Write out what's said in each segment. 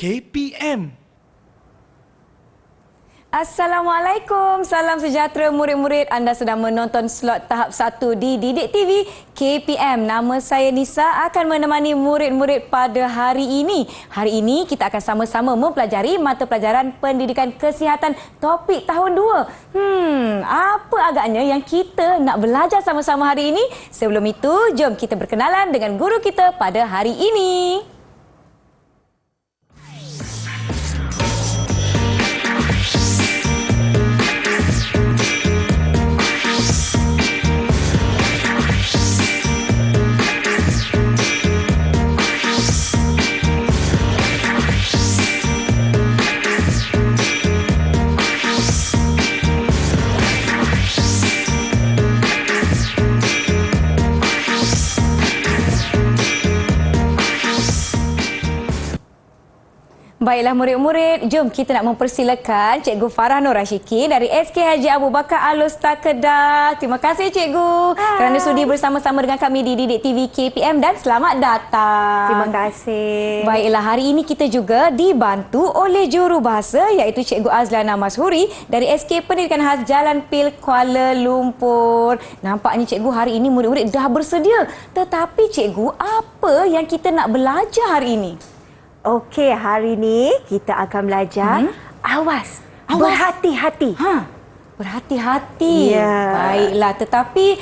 KPM. Assalamualaikum, salam sejahtera murid-murid. Anda sedang menonton slot tahap 1 di Didik TV KPM. Nama saya Nisa akan menemani murid-murid pada hari ini. Hari ini kita akan sama-sama mempelajari mata pelajaran Pendidikan Kesihatan topik tahun 2. Apa agaknya yang kita nak belajar sama-sama hari ini? Sebelum itu, jom kita berkenalan dengan guru kita pada hari ini. Baiklah murid-murid, jom kita nak mempersilakan Cikgu Farah Nur Rashikin dari SK Haji Abu Bakar Al-Ustaz Kedah. Terima kasih Cikgu kerana sudi bersama-sama dengan kami di Didik TV KPM dan selamat datang. Terima kasih. Baiklah, hari ini kita juga dibantu oleh jurubahasa iaitu Cikgu Azlana Mashuri dari SK Pendidikan Khas Jalan Pil Kuala Lumpur. Nampaknya Cikgu hari ini murid-murid dah bersedia. Tetapi Cikgu, apa yang kita nak belajar hari ini? Okey, hari ni kita akan belajar awas. Berhati-hati. Berhati-hati. Ya. Baiklah, tetapi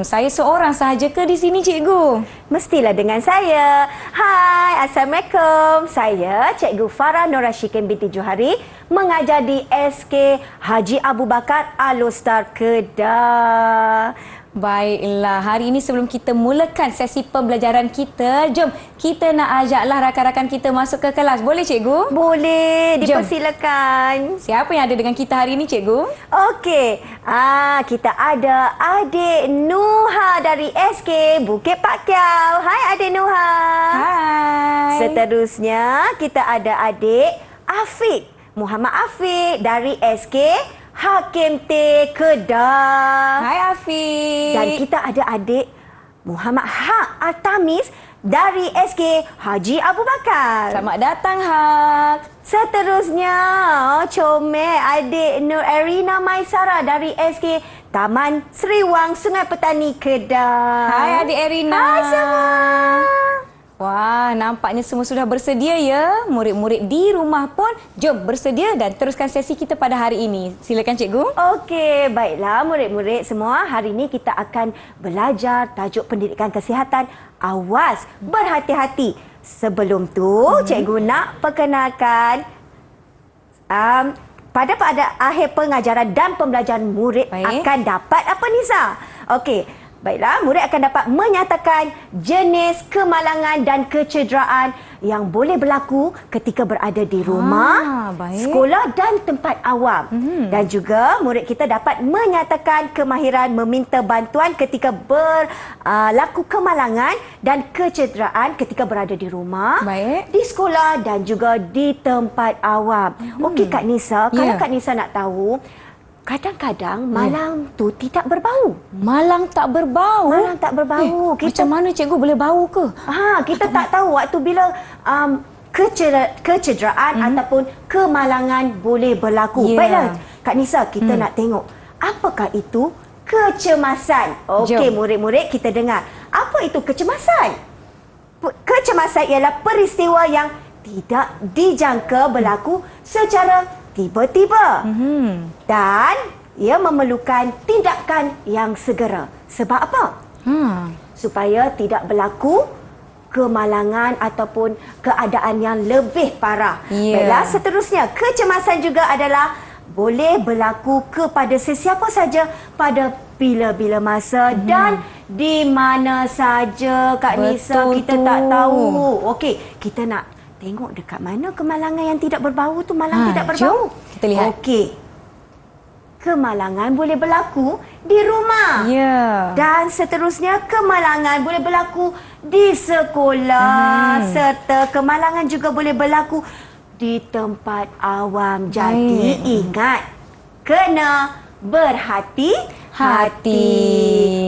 saya seorang sahaja ke di sini Cikgu? Mestilah dengan saya. Hai, Assalamualaikum. Saya Cikgu Farah Nur Rashikin binti Johari, mengajar di SK Haji Abu Bakar Al-Ustaz Kedah. Baiklah, hari ini sebelum kita mulakan sesi pembelajaran kita, jom kita nak ajaklah rakan-rakan kita masuk ke kelas. Boleh Cikgu? Boleh, Jom. dipersilakan. Siapa yang ada dengan kita hari ini Cikgu? Okey, kita ada adik Nuha dari SK Bukit Pak Kiau. Hai adik Nuha. Hai. Seterusnya kita ada adik Afiq, Muhammad Afiq dari SK Hakim T Kedah. Hai Afiq. Dan kita ada adik Muhammad Haq Al-Tamis dari SK Haji Abu Bakar. Selamat datang Haq. Seterusnya, comel adik Nur Erina Maisara dari SK Taman Seriwang Sungai Petani Kedah. Hai adik Erina. Hai semua. Wah, nampaknya semua sudah bersedia ya. Murid-murid di rumah pun jom bersedia dan teruskan sesi kita pada hari ini. Silakan Cikgu. Okey, baiklah murid-murid semua. Hari ini kita akan belajar tajuk pendidikan kesihatan. Awas, berhati-hati. Sebelum tu, Cikgu nak perkenalkan pada akhir pengajaran dan pembelajaran murid akan dapat apa Nisa? Okey. Baiklah, murid akan dapat menyatakan jenis kemalangan dan kecederaan yang boleh berlaku ketika berada di rumah, sekolah dan tempat awam. Dan juga murid kita dapat menyatakan kemahiran meminta bantuan ketika berlaku kemalangan dan kecederaan ketika berada di rumah, di sekolah dan juga di tempat awam. Okey Kak Nisa, kalau Kak Nisa nak tahu, kadang-kadang malang tu tidak berbau. Malang tak berbau? Malang tak berbau. Macam mana Cikgu boleh bau ke? Kita tak tahu waktu bila kecederaan ataupun kemalangan boleh berlaku. Baiklah, Kak Nisa, kita nak tengok apakah itu kecemasan. Okey, murid-murid, kita dengar. Apa itu kecemasan? Kecemasan ialah peristiwa yang tidak dijangka berlaku secara tiba-tiba dan ia memerlukan tindakan yang segera. Sebab apa? Supaya tidak berlaku kemalangan ataupun keadaan yang lebih parah. Baiklah, seterusnya, kecemasan juga adalah boleh berlaku kepada sesiapa saja pada bila-bila masa dan di mana saja Kak Nisa, kita tak tahu. Okey, kita nak tengok dekat mana kemalangan yang tidak berbau tu, malang tidak berbau. Jom kita lihat. Okey. Kemalangan boleh berlaku di rumah. Dan seterusnya, kemalangan boleh berlaku di sekolah. Serta kemalangan juga boleh berlaku di tempat awam. Jadi ingat, kena berhati-hati.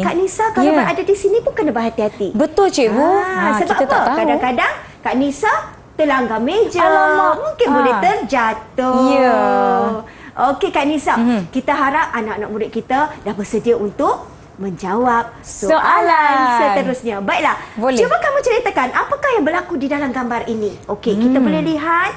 Kak Nisa, kalau berada di sini pun kena berhati-hati. Betul Cikgu. Sebab kita apa? tak tahu. Kadang-kadang Kak Nisa terlanggar meja. Alamak. Mungkin boleh terjatuh. Ya. Okey Kak Nisa, kita harap anak-anak murid kita dah bersedia untuk menjawab soalan seterusnya. Baiklah, Boleh. cuba kamu ceritakan apakah yang berlaku di dalam gambar ini. Okey, kita boleh lihat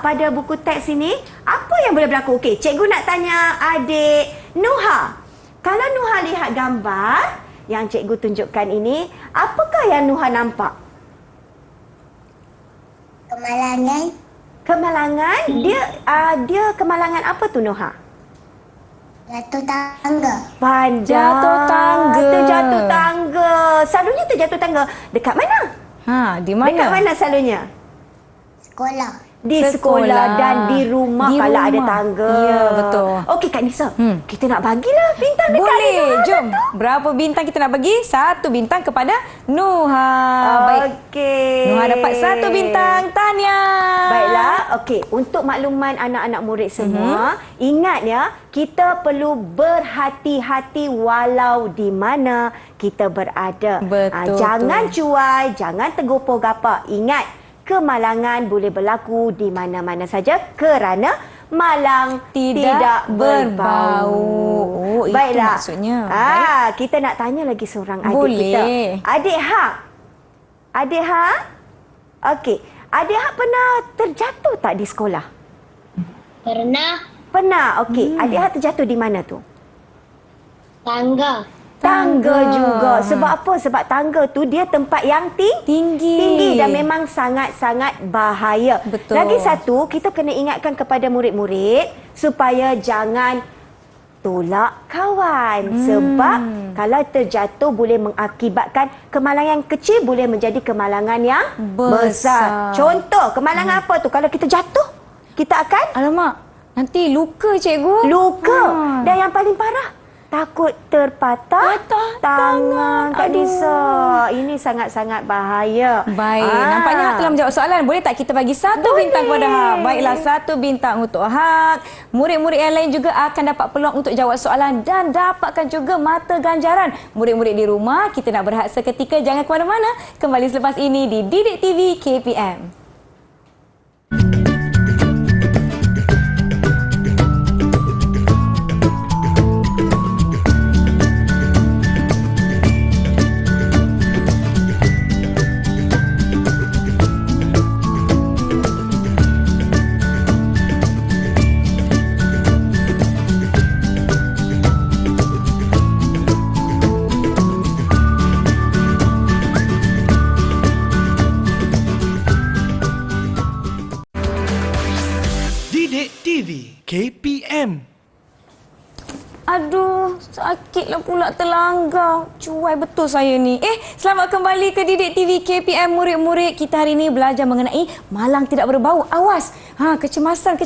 pada buku teks ini apa yang boleh berlaku. Okey, cikgu nak tanya adik Nuha. Kalau Nuha lihat gambar yang cikgu tunjukkan ini, apakah yang Nuha nampak? Kemalangan. Kemalangan? Dia kemalangan apa tu Nuha? Jatuh tangga. Panjang. Jatuh tangga. Terjatuh tangga. Selalunya terjatuh tangga dekat mana? Di mana? Dekat mana selalunya? Sekolah. Di Sekolah. sekolah dan di rumah Di kalau ada rumah. tangga. Ya, betul. Okey Kak Nisa, kita nak bagilah bintang dekat Boleh. Nuha Jom. satu. Berapa bintang kita nak bagi? 1 bintang kepada Nuha. Baik. Okey. Nuha dapat 1 bintang. Tahniah. Baiklah, okey. Untuk makluman anak-anak murid semua, ingat ya, kita perlu berhati-hati walau di mana kita berada. Betul Jangan cuai, jangan tergopoh gapak. Ingat, kemalangan boleh berlaku di mana-mana saja kerana malang tidak berbau. Oh, itu Baiklah. maksudnya. Kita nak tanya lagi seorang adik Boleh. kita. Adik Hak. Adik Hak? Okey. Adik Hak pernah terjatuh tak di sekolah? Pernah. Pernah. Okey. Adik Hak terjatuh di mana tu? Tangga. Tangga juga. Sebab apa? Sebab tangga tu dia tempat yang tinggi dan memang sangat-sangat bahaya. Betul. Lagi satu, kita kena ingatkan kepada murid-murid supaya jangan tolak kawan. Sebab kalau terjatuh boleh mengakibatkan kemalangan kecil boleh menjadi kemalangan yang besar. Contoh, kemalangan apa tu? Kalau kita jatuh, kita akan Alamak, nanti luka cikgu. luka. Dan yang paling parah, takut terpatah tangan Kak Nisa. Ini sangat-sangat bahaya. Baik, nampaknya Hak telah menjawab soalan. Boleh tak kita bagi 1 bintang kepada Hak? Baiklah, 1 bintang untuk Hak. Murid-murid yang lain juga akan dapat peluang untuk jawab soalan dan dapatkan juga mata ganjaran. Murid-murid di rumah, kita nak berehat seketika. Jangan ke mana-mana. Kembali selepas ini di Didik TV KPM. Didik TV KPM. Aduh, sakitlah pula terlanggar. Cuai betul saya ni. Selamat kembali ke Didik TV KPM murid-murid. Kita hari ini belajar mengenai malang tidak berbau. Awas. Kecemasan,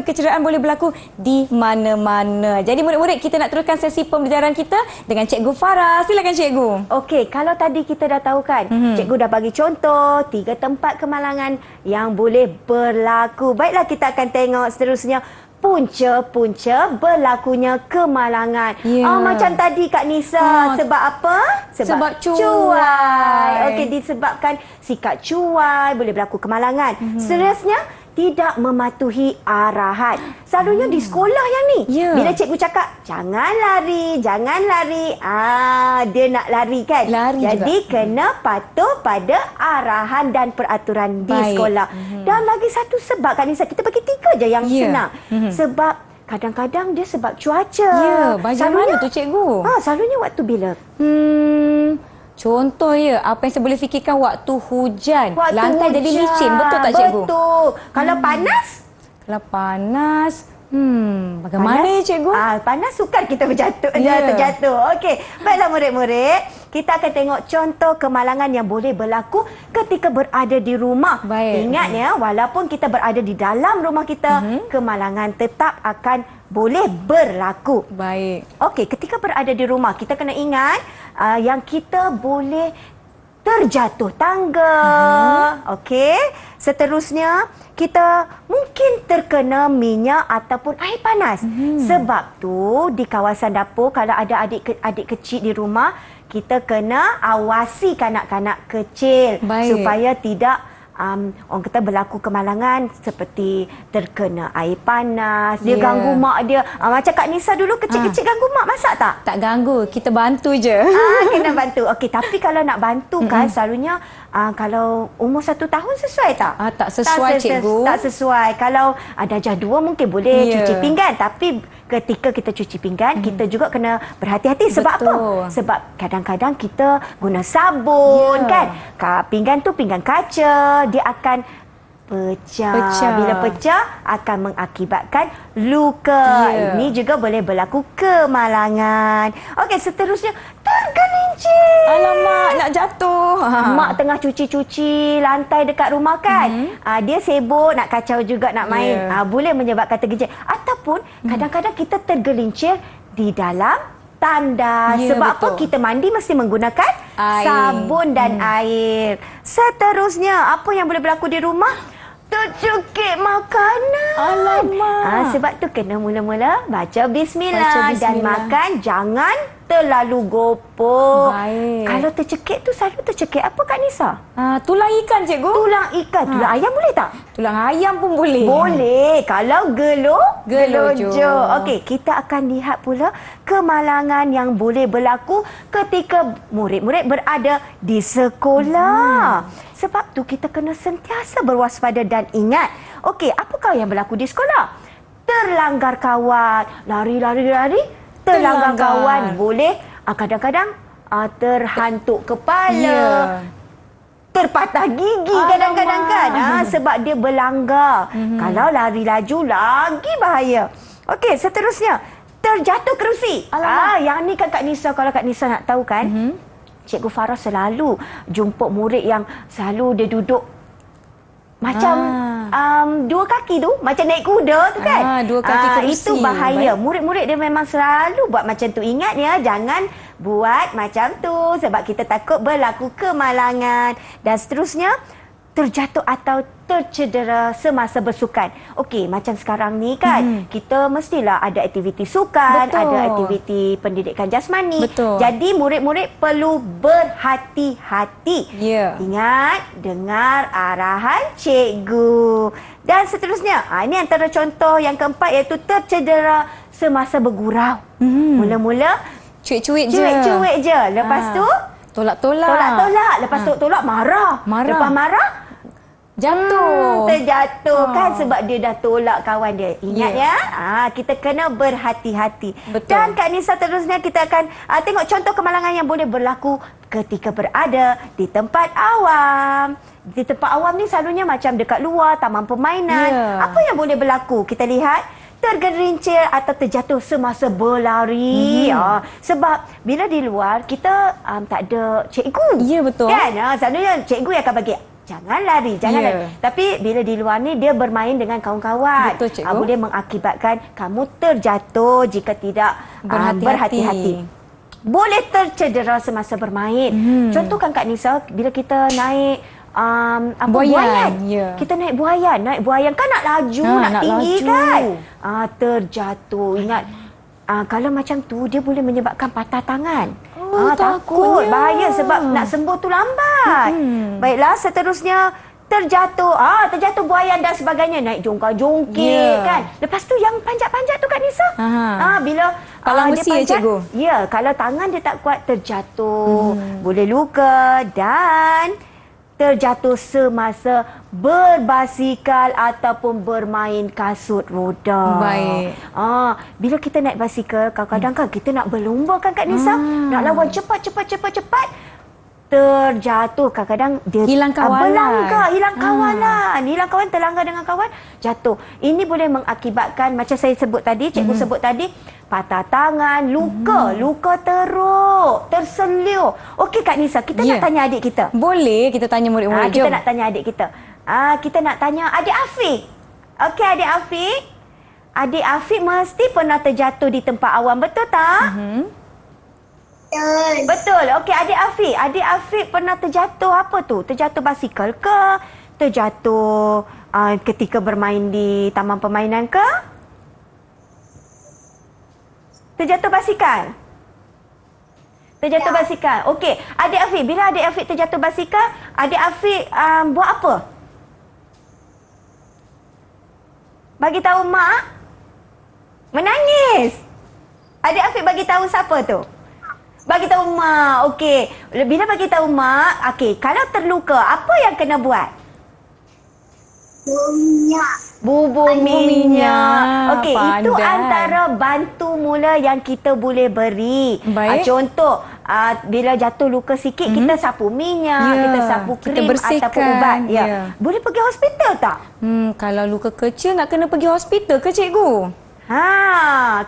kecederaan boleh berlaku di mana-mana. Jadi murid-murid, kita nak teruskan sesi pembelajaran kita dengan Cikgu Farah. Silakan Cikgu. Okey, kalau tadi kita dah tahu kan, cikgu dah bagi contoh 3 tempat kemalangan yang boleh berlaku. Baiklah, kita akan tengok seterusnya punca-punca berlakunya kemalangan. Ya. Macam tadi Kak Nisa, sebab apa? Sebab cuai. Okey, disebabkan sikap cuai boleh berlaku kemalangan. Seterusnya, tidak mematuhi arahan. Selalunya di sekolah yang ni. Ya. Bila cikgu cakap, jangan lari, dia nak lari kan? Lari Jadi juga. kena patuh pada arahan dan peraturan di Baik. sekolah. Dan lagi satu sebab Kak Nisa, kita bagi 3 je yang Ya. senang. Sebab kadang-kadang dia sebab cuaca. Ya, bagaimana tu Cikgu? Selalunya waktu bila? Contoh apa yang saya boleh fikirkan waktu hujan. Waktu Lantai hujan. jadi licin. Betul tak Cikgu? Betul. Kalau panas? Kalau panas, bagaimana ya Cikgu? Panas sukar kita berjatuh, Ya. terjatuh. Okey. Baiklah murid-murid, kita akan tengok contoh kemalangan yang boleh berlaku ketika berada di rumah. Baik. Ingat ya, walaupun kita berada di dalam rumah kita, kemalangan tetap akan boleh berlaku. Baik. Okey, ketika berada di rumah, kita kena ingat yang kita boleh terjatuh tangga. Okey. Seterusnya, kita mungkin terkena minyak ataupun air panas. Sebab tu di kawasan dapur kalau ada adik kecil di rumah, kita kena awasi kanak-kanak kecil Baik. supaya tidak orang kata berlaku kemalangan seperti terkena air panas, dia ganggu mak dia. Macam Kak Nisa dulu kecil-kecil ganggu mak, masak tak? Tak ganggu, kita bantu je. Kena bantu. Okey, tapi kalau nak bantu kan selalunya kalau umur 1 tahun sesuai tak? Tak sesuai, cikgu. Tak sesuai. Kalau darjah 2 mungkin boleh cuci pinggan, tapi ketika kita cuci pinggan, kita juga kena berhati-hati. Sebab apa? Sebab kadang-kadang kita guna sabun kan. Pinggan tu pinggan kaca, dia akan pecah. Bila pecah akan mengakibatkan luka. Ini juga boleh berlaku kemalangan. Okey, seterusnya tergelincir. Alamak, nak jatuh. Mak tengah cuci-cuci lantai dekat rumah kan. Dia sibuk nak kacau juga nak main. Boleh menyebabkan tergelincir. Ataupun kadang-kadang kita tergelincir di dalam tandas. Sebab apa? Kita mandi mesti menggunakan sabun dan air. Seterusnya, apa yang boleh berlaku di rumah? Tercekik makanan. Alamak. Sebab tu kena mula-mula baca bismillah. Dan makan jangan terlalu gopok. Baik. Kalau tercekik tu selalu tercekik apa Kak Nisa? Tulang ikan, cikgu. Tulang ikan. Tulang ayam boleh tak? Tulang ayam pun boleh. Boleh. Kalau gelojo. Gelojo. Okey, kita akan lihat pula kemalangan yang boleh berlaku ketika murid-murid berada di sekolah. Sebab tu kita kena sentiasa berwaspada dan ingat. Okey, apakah yang berlaku di sekolah? Terlanggar kawan. Lari. Terlanggar kawan. Boleh kadang-kadang terhantuk kepala. Terpatah gigi kadang-kadang kan. Sebab dia berlanggar. Kalau lari laju lagi bahaya. Okey, seterusnya. Terjatuh kerusi. Yang ni kan Kak Nisa, kalau Kak Nisa nak tahu kan. Cikgu Farah selalu jumpa murid yang selalu dia duduk macam dua kaki tu, macam naik kuda tu kan. Dua kaki kerusi. Itu bahaya. Murid-murid dia memang selalu buat macam tu. Ingat ya, jangan buat macam tu sebab kita takut berlaku kemalangan. Dan seterusnya, terjatuh atau tercedera semasa bersukan. Okey, macam sekarang ni kan, kita mestilah ada aktiviti sukan, ada aktiviti pendidikan jasmani. Jadi murid-murid perlu berhati-hati. Ingat, dengar arahan cikgu. Dan seterusnya, ini antara contoh yang keempat iaitu tercedera semasa bergurau. Mula-mula cuik-cuik je. Lepas tu tolak-tolak. Lepas tu tolak marah. Lepas marah jatuh. Terjatuh kan sebab dia dah tolak kawan dia. Ingat ya. Kita kena berhati-hati. Dan Kak Nisa, terusnya kita akan tengok contoh kemalangan yang boleh berlaku ketika berada di tempat awam. Di tempat awam ni selalunya macam dekat luar, taman permainan. Apa yang boleh berlaku? Kita lihat tergelincir atau terjatuh semasa berlari. Sebab bila di luar kita tak ada cikgu. Ya, betul. Kan? Selalunya cikgu yang akan bagi jangan lari. Tapi bila di luar ni dia bermain dengan kawan-kawan. Betul, cikgu. Boleh mengakibatkan kamu terjatuh jika tidak berhati-hati. Boleh tercedera semasa bermain. Contohkan Kak Nisa, bila kita naik buayan. Kita naik buayan kan nak laju, nak tinggi kan. Terjatuh. Ingat, kalau macam tu dia boleh menyebabkan patah tangan. Takut, bahaya sebab nak sembuh tu lambat. Baiklah, seterusnya terjatuh buayan dan sebagainya, naik jongkak-jongkik kan. Lepas tu yang panjat-panjat tu Kak Nisa. Bila palang besi ya, cikgu? Ya, kalau tangan dia tak kuat terjatuh, boleh luka. Dan terjatuh semasa berbasikal ataupun bermain kasut roda. Baik. Bila kita naik basikal, kadang-kadang kan kita nak berlumba kan Kak Nisa, nak lawan cepat. Terjatuh, kadang-kadang dia hilang kawalan. Berlanggar, hilang kawan, terlanggar dengan kawan, jatuh. Ini boleh mengakibatkan macam saya sebut tadi, cikgu sebut tadi, patah tangan, luka teruk, terseliu. Okey Kak Nisa, kita nak tanya adik kita. Boleh, kita tanya murid-murid. Kita nak tanya adik kita. Kita nak tanya adik Afiq. Okey adik Afiq. Adik Afiq mesti pernah terjatuh di tempat awam, betul tak? Betul. Okey adik Afiq pernah terjatuh apa tu? Terjatuh basikal ke? Terjatuh ketika bermain di taman permainan ke? Terjatuh basikal? Terjatuh basikal. Okey, adik Afiq, bila adik Afiq terjatuh basikal, adik Afiq buat apa? Bagi tahu mak. Menangis. Adik Afiq bagi tahu siapa tu? Bagi tahu mak. Okey. Bila bagi tahu mak, okey, kalau terluka, apa yang kena buat? Minyak. Bubur minyak. Okey, itu Pandai. antara bantu mula yang kita boleh beri. Baik. Contoh, bila jatuh luka sikit, kita sapu minyak, Ya, kita sapu kita krim bersihkan. ataupun ubat. Ya. Ya. Boleh pergi hospital tak? Kalau luka kecil nak kena pergi hospital ke cikgu?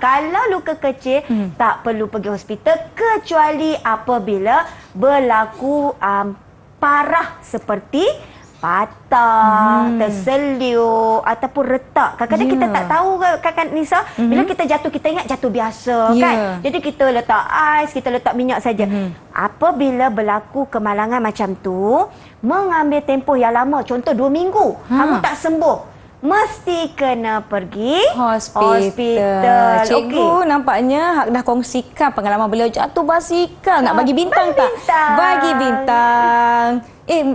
Kalau luka kecil tak perlu pergi hospital kecuali apabila berlaku parah seperti patah, terseliuk ataupun retak. Kadang-kadang kita tak tahu Kakak Nisa, bila kita jatuh kita ingat jatuh biasa kan. Jadi kita letak ais, kita letak minyak saja. Apabila berlaku kemalangan macam tu, mengambil tempoh yang lama, contoh 2 minggu, kamu tak sembuh, mesti kena pergi hospital. Cikgu nampaknya Hak dah kongsikan pengalaman beliau jatuh basikal. Nak bagi bintang tak? bintang. Bagi bintang.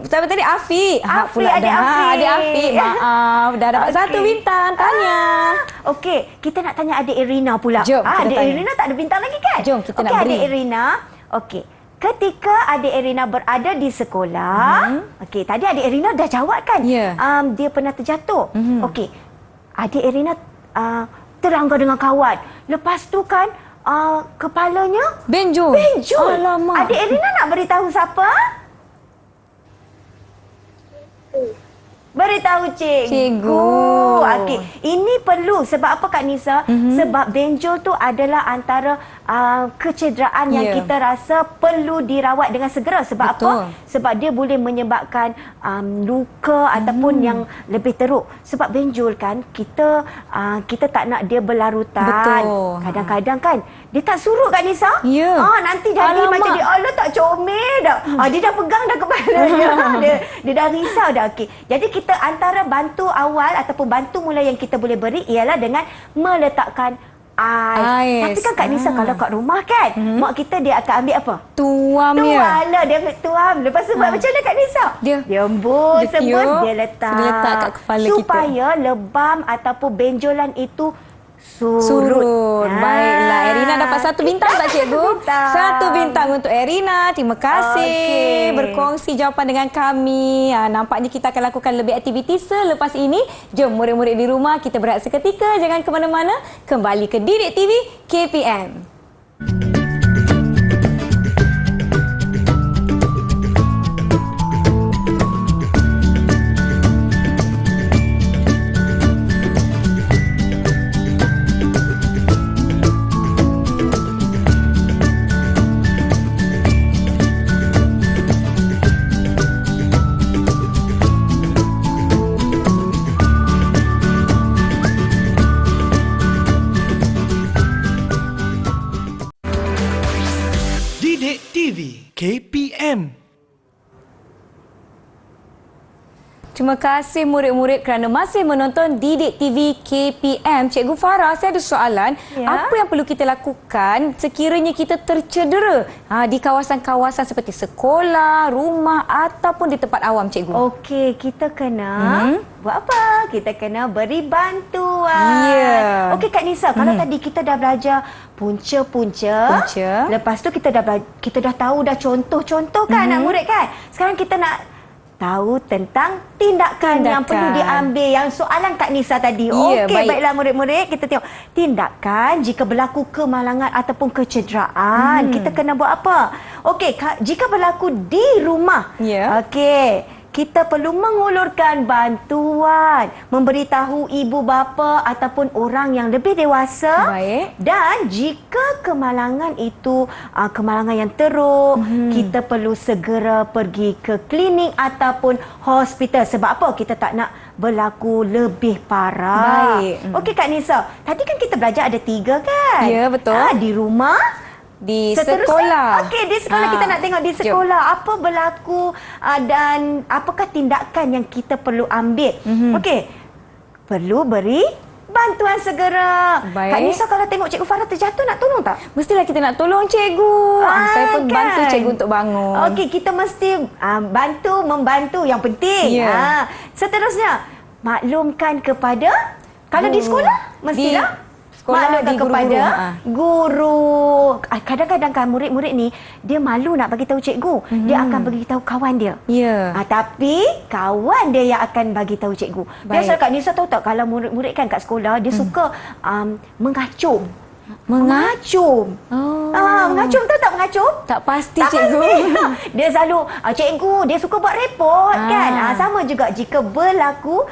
Siapa tadi? Afiq. Hak Afiq, pula adik dah. Afiq. Adik Afiq, maaf. Dah dapat Okey. 1 bintang. Tanya. Okey, kita nak tanya adik Irina pula. Jom, kita adik tanya. Irina tak ada bintang lagi kan? Jom, kita nak Okey, beri. adik Irina. Okey. Ketika adik Irina berada di sekolah, okey, tadi adik Irina dah jawab kan? Ya. Dia pernah terjatuh. Okey. Adik Irina terlanggar dengan kawan. Lepas tu kan kepalanya Benjol. benjol. Alamak. Adik Irina nak beritahu siapa? Beritahu cikgu. Okey, ini perlu sebab apa Kak Nisa? Sebab benjol tu adalah antara kecederaan yang Ya. kita rasa perlu dirawat dengan segera. Sebab Betul. apa? Sebab dia boleh menyebabkan luka ataupun yang lebih teruk. Sebab benjol kan kita tak nak dia berlarutan. Betul. Kadang-kadang kan dia tak surut Kak Nisa. Ya. Nanti jadi Alamak. macam dia Allah tak comel dah. Dia dah pegang dah kepala dia. Dia dah risau dah. Okey. Jadi kita antara bantu awal ataupun bantu mula yang kita boleh beri ialah dengan meletakkan ais. Tapi kan Kak Nisa kalau kat rumah kan, mak kita dia akan ambil apa? Tuam ya. Tuam. Dia ambil tuam. Lepas tu buat macam mana Kak Nisa? Dia embus, dia tiup, dia letak. dia letak kat kepala kita. Supaya lebam ataupun benjolan itu surut. Surut. Baiklah, Erina dapat 1 bintang tak cikgu? Bintang. 1 bintang untuk Erina. Terima kasih Okey. berkongsi jawapan dengan kami. Nampaknya kita akan lakukan lebih aktiviti selepas ini. Jom murid-murid di rumah kita berehat seketika. Jangan ke mana-mana. Kembali ke Didik TV KPM. Didik TV KPM. Terima kasih murid-murid kerana masih menonton Didik TV KPM. Cikgu Farah, saya ada soalan. Ya. Apa yang perlu kita lakukan sekiranya kita tercedera di kawasan-kawasan seperti sekolah, rumah ataupun di tempat awam, cikgu? Okey, kita kena buat apa? Kita kena beri bantuan. Ya. Okey Kak Nisa, kalau tadi kita dah belajar punca-punca. Punca. Lepas tu kita dah tahu dah contoh-contoh kan anak murid kan. Sekarang kita nak tahu tentang tindakan yang perlu diambil. Yang soalan Kak Nisa tadi. Ya, Okey, baik. baiklah murid-murid, kita tengok tindakan jika berlaku kemalangan ataupun kecederaan. Kita kena buat apa? Okey, jika berlaku di rumah. Ya. Okey, kita perlu mengulurkan bantuan, memberitahu ibu bapa ataupun orang yang lebih dewasa. Baik. Dan jika kemalangan itu kemalangan yang teruk, kita perlu segera pergi ke klinik ataupun hospital. Sebab apa? Kita tak nak berlaku lebih parah. Baik. Okey Kak Nisa, tadi kan kita belajar ada 3 kan? Ya, betul. Di rumah, Di seterusnya, sekolah. Okey, di sekolah kita nak tengok di sekolah apa berlaku dan apakah tindakan yang kita perlu ambil. Okey. Perlu beri bantuan segera. Baik. Kak Nisa kalau tengok Cikgu Farah terjatuh nak tolong tak? Mestilah kita nak tolong cikgu. Saya pun Kan? bantu cikgu untuk bangun. Okey, kita mesti membantu yang penting. Ya. Seterusnya, maklumkan kepada Kalau di sekolah, mestilah sekolah maklumkan di guru-guru. kepada guru. Kadang-kadang kan murid-murid ni dia malu nak bagi tahu cikgu. Dia akan bagi tahu kawan dia. Ya. Tapi kawan dia yang akan bagi tahu cikgu. Biasa Kak Nisa tahu tak, kalau murid-murid kan kat sekolah dia suka mengacung. Mengacung. Mengacung, tahu tak mengacung? Tak pasti Tak cikgu. pasti. Dia selalu cikgu dia suka buat report kan. Sama juga jika berlaku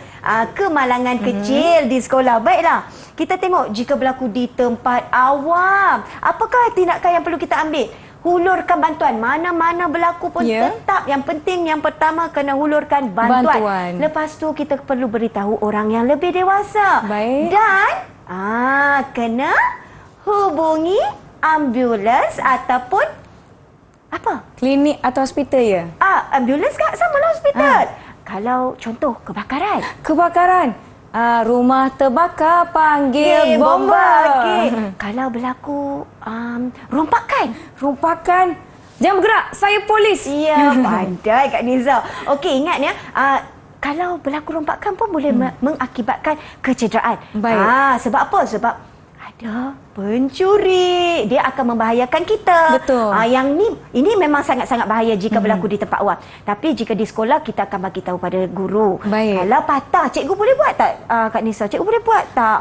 kemalangan kecil di sekolah. Baiklah, kita tengok jika berlaku di tempat awam. Apakah tindakan yang perlu kita ambil? Hulurkan bantuan. Mana-mana berlaku pun tetap yang penting yang pertama kena hulurkan bantuan. Lepas tu kita perlu beritahu orang yang lebih dewasa. Baik. Dan kena hubungi ambulans ataupun apa? Klinik atau hospital ya? Ambulans Kak, samalah hospital. Kalau contoh kebakaran. Kebakaran. Rumah terbakar, panggil bomba. Okey. Kalau berlaku rompakan. Jangan bergerak, saya polis. Ya, pandai Kak Niza. Okey, ingat ya. Kalau berlaku rompakan pun boleh mengakibatkan kecederaan. Baik. Sebab apa? Sebab ada pencuri. Dia akan membahayakan kita. Betul. Ini memang sangat-sangat bahaya jika berlaku di tempat awam. Tapi jika di sekolah, kita akan bagi tahu pada guru. Baik. Kalau patah, cikgu boleh buat tak Kak Nisa? Cikgu boleh buat tak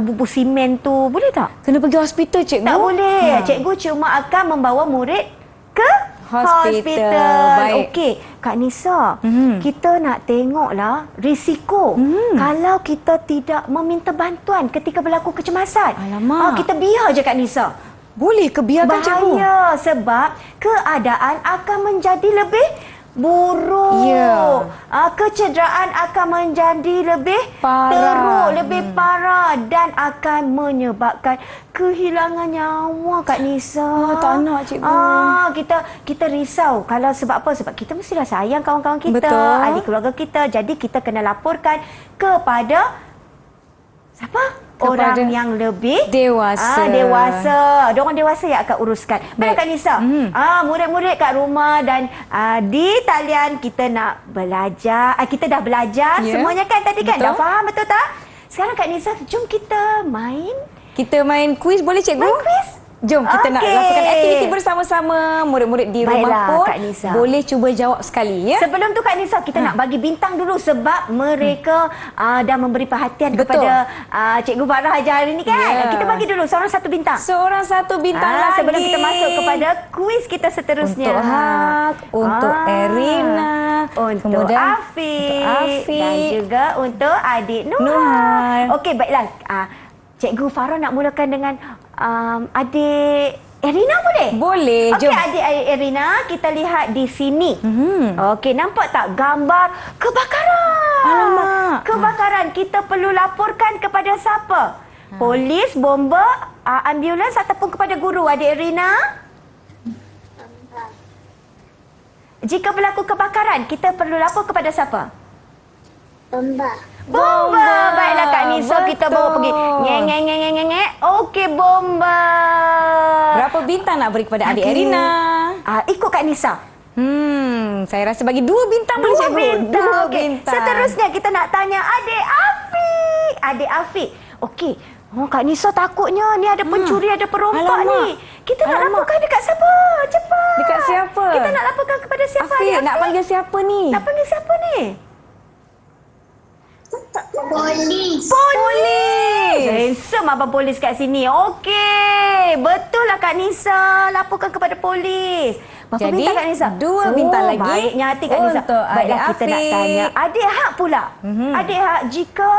bubur simen tu? Boleh tak? Kena pergi hospital cikgu. Tak boleh. Cikgu cuma akan membawa murid ke hospital. Baik. Okey, Kak Nisa, kita nak tengoklah risiko kalau kita tidak meminta bantuan ketika berlaku kecemasan. Alamak. Kita biar je Kak Nisa. Boleh ke biarkan cikgu? Bahaya sebab keadaan akan menjadi lebih buruk. Ya. Kecederaan akan menjadi lebih Parah. teruk, lebih parah dan akan menyebabkan kehilangan nyawa Kak Nisa. Tak nak cikgu. Kita risau kalau sebab apa? Sebab kita mestilah sayang kawan-kawan kita, Betul. adik keluarga kita. Jadi kita kena laporkan kepada siapa? Orang yang lebih dewasa. Dewasa. Diorang dewasa yang akan uruskan. Baik Kak Nisa. Murid-murid kat rumah dan di talian kita nak belajar. Kita dah belajar semuanya kan tadi kan? Betul. Dah faham betul tak? Sekarang Kak Nisa, jom kita main. Kita main kuis boleh cikgu? Main kuis? Jom kita nak Okey. lakukan aktiviti bersama-sama. Murid-murid di rumah Baiklah, pun Kak Nisa. boleh cuba jawab sekali ya. Sebelum tu Kak Nisa, kita nak bagi bintang dulu sebab mereka dah memberi perhatian Betul. kepada Cikgu Farah Hajar hari ni kan? Ya. Kita bagi dulu seorang satu bintang. Seorang satu bintang lagi. Sebelum kita masuk kepada kuis kita seterusnya. Untuk Hak, untuk Erina, untuk kemudian Afiq, untuk Afiq dan juga untuk adik Nuhan. Nuhan. Okey, baiklah. Cikgu Farah nak mulakan dengan adik Erina boleh? Boleh, Okey, jom. adik Erina, kita lihat di sini. Okey, nampak tak gambar kebakaran? Alamak. Kebakaran. Kita perlu laporkan kepada siapa? Polis, bomba, ambulans ataupun kepada guru, adik Erina? Jika berlaku kebakaran, kita perlu lapor kepada siapa? Bomba. Bomba. Baiklah Kak Nisa, kita bawa pergi. Ngeng. Okey, bomba. Berapa bintang nak beri kepada adik Erina? Ikut Kak Nisa. Saya rasa bagi 2 bintang boleh cikgu. 2 Okey. bintang. Seterusnya kita nak tanya adik Afiq. Adik Afiq. Okey. Kak Nisa takutnya ni ada pencuri, ada perompak Alamak. ni. Kita nak laporkan dekat siapa? Cepat. Dekat siapa? Kita nak laporkan kepada siapa? Afiq, adik nak panggil siapa ni? Nak panggil siapa ni? Polis. Polis! Handsome abang polis kat sini. Okey. Betul lah Kak Nisa. Laporkan kepada polis. Berapa Jadi, bintang Kak Nisa? 2 bintang lagi. Baiknya hati Kak Nisa. Untuk Baiklah, adik kita nak Afiq. tanya adik Hak pula. Adik Hak, jika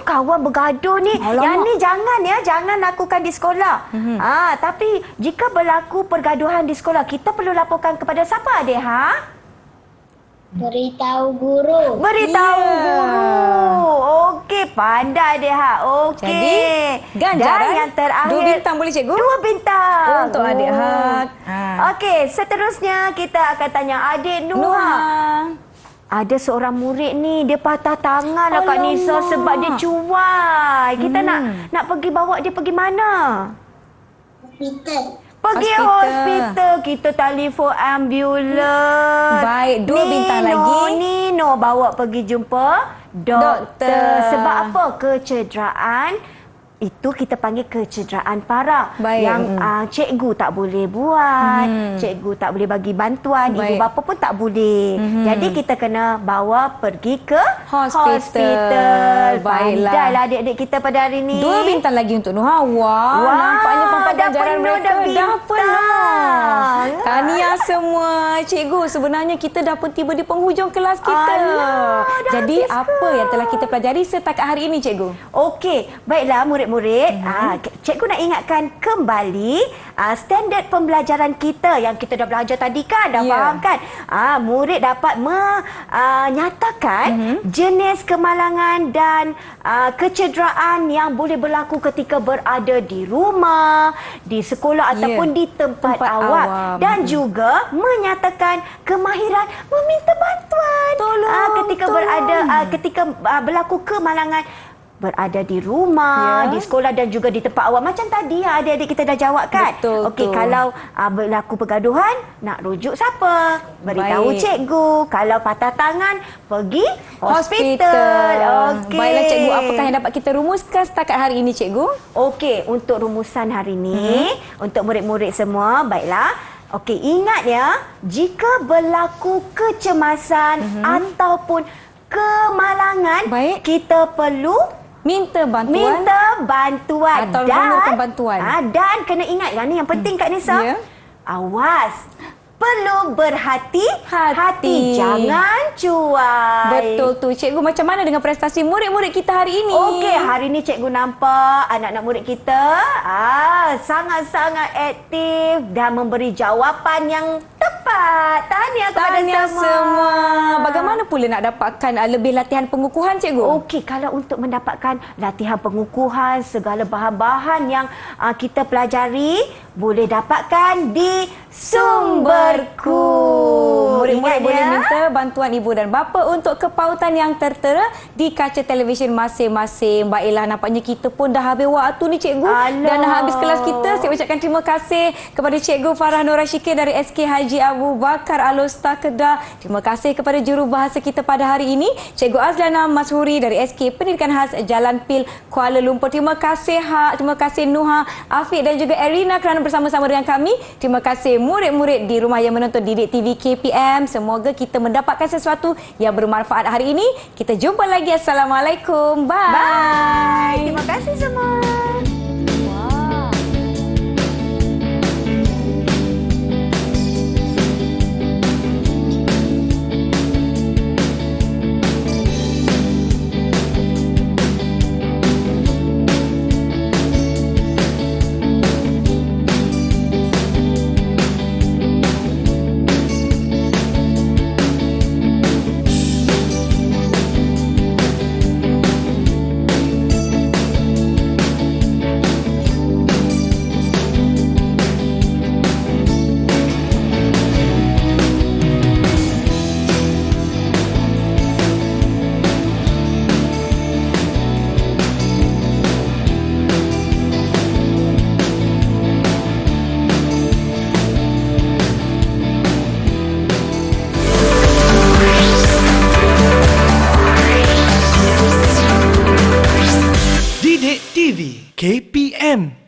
kawan bergaduh ni, Alamak. yang ni jangan lakukan di sekolah. Tapi jika berlaku pergaduhan di sekolah, kita perlu laporkan kepada siapa adik Hak? Beritahu guru. Beritahu Ya. guru. Okey, pandai dia Hak. Okey. Jadi, ganjaran Dan yang terakhir 2 bintang boleh cikgu? 2 bintang. Untuk adik Hak. Okey, seterusnya kita akan tanya adik Nuha. Nuhan. Ada seorang murid ni, dia patah tangan lah Kak Nisa Alamak. sebab dia cuai. Kita nak pergi bawa dia pergi mana? Hospital. Pergi hospital. Kita telefon ambulans. Baik, 2 bintang lagi. Nino bawa pergi jumpa doktor. Sebab apa? Kecederaan itu kita panggil kecederaan parah. Baik. Yang cikgu tak boleh buat, cikgu tak boleh bagi bantuan, Baik. ibu bapa pun tak boleh. Jadi kita kena bawa pergi ke Hospital. Baiklah. Pandailah adik-adik kita pada hari ini. 2 bintang lagi untuk Nuha. Wah, nampaknya dah pembelajaran penuh mereka dah dah bintang. penuh. Tahniah semua. Cikgu, sebenarnya kita dah pun tiba di penghujung kelas kita. Alah, dah Jadi habis apa ke? yang telah kita pelajari setakat hari ini, cikgu? Okey, baiklah murid-murid. Cikgu nak ingatkan kembali standard pembelajaran kita yang kita dah belajar tadi kan, dah Ya. faham kan? Murid dapat menyatakan jenis kemalangan dan kecederaan yang boleh berlaku ketika berada di rumah, di sekolah ataupun di tempat awam. Dan juga menyatakan kemahiran meminta bantuan ketika ketika berlaku kemalangan berada di rumah, di sekolah dan juga di tempat awam. Macam tadi adik-adik kita dah jawab kan? Betul. Okey, kalau berlaku pergaduhan, nak rujuk siapa? Beritahu Baik. cikgu. Kalau patah tangan, pergi hospital. Okey. Baiklah, cikgu, apakah yang dapat kita rumuskan setakat hari ini, cikgu? Okey, untuk rumusan hari ini, untuk murid-murid semua, baiklah. Okey, ingat ya, jika berlaku kecemasan ataupun kemalangan, Baik. kita perlu Minta bantuan. minta bantuan Atau dan memerlukan bantuan. Dan kena ingat yang ni yang penting Kak Nisa. Ya. Awas. Perlu berhati-hati. Hati. Jangan cuai. Betul tu. Cikgu, macam mana dengan prestasi murid-murid kita hari ini? Okey, hari ni cikgu nampak anak-anak murid kita sangat-sangat aktif dan memberi jawapan yang tepat. Tahniah kepada semua. Bagaimana pula nak dapatkan lebih latihan pengukuhan, cikgu? Okey, kalau untuk mendapatkan latihan pengukuhan, segala bahan-bahan yang kita pelajari, boleh dapatkan di Sumberku. Murid-murid Ingat boleh ya? minta bantuan ibu dan bapa untuk kepautan yang tertera di kaca televisyen masing-masing. Baiklah, nampaknya kita pun dah habis waktu ni, cikgu. Alah. Dan dah habis kelas kita. Saya ucapkan terima kasih kepada Cikgu Farah Nora Syikir dari SK Haji Abu Bakar Al-Usta Kedah. Terima kasih kepada jurubahasa kita pada hari ini, Cikgu Azlana Mashuri dari SK Pendidikan Khas Jalan Pil, Kuala Lumpur. Terima kasih terima kasih Nuha, Afiq dan juga Erina kerana bersama-sama dengan kami. Terima kasih murid-murid di rumah yang menonton Didik TV KPM. Semoga kita mendapatkan sesuatu yang bermanfaat hari ini. Kita jumpa lagi. Assalamualaikum. Bye. Bye. Terima kasih semua. Didik TV KPM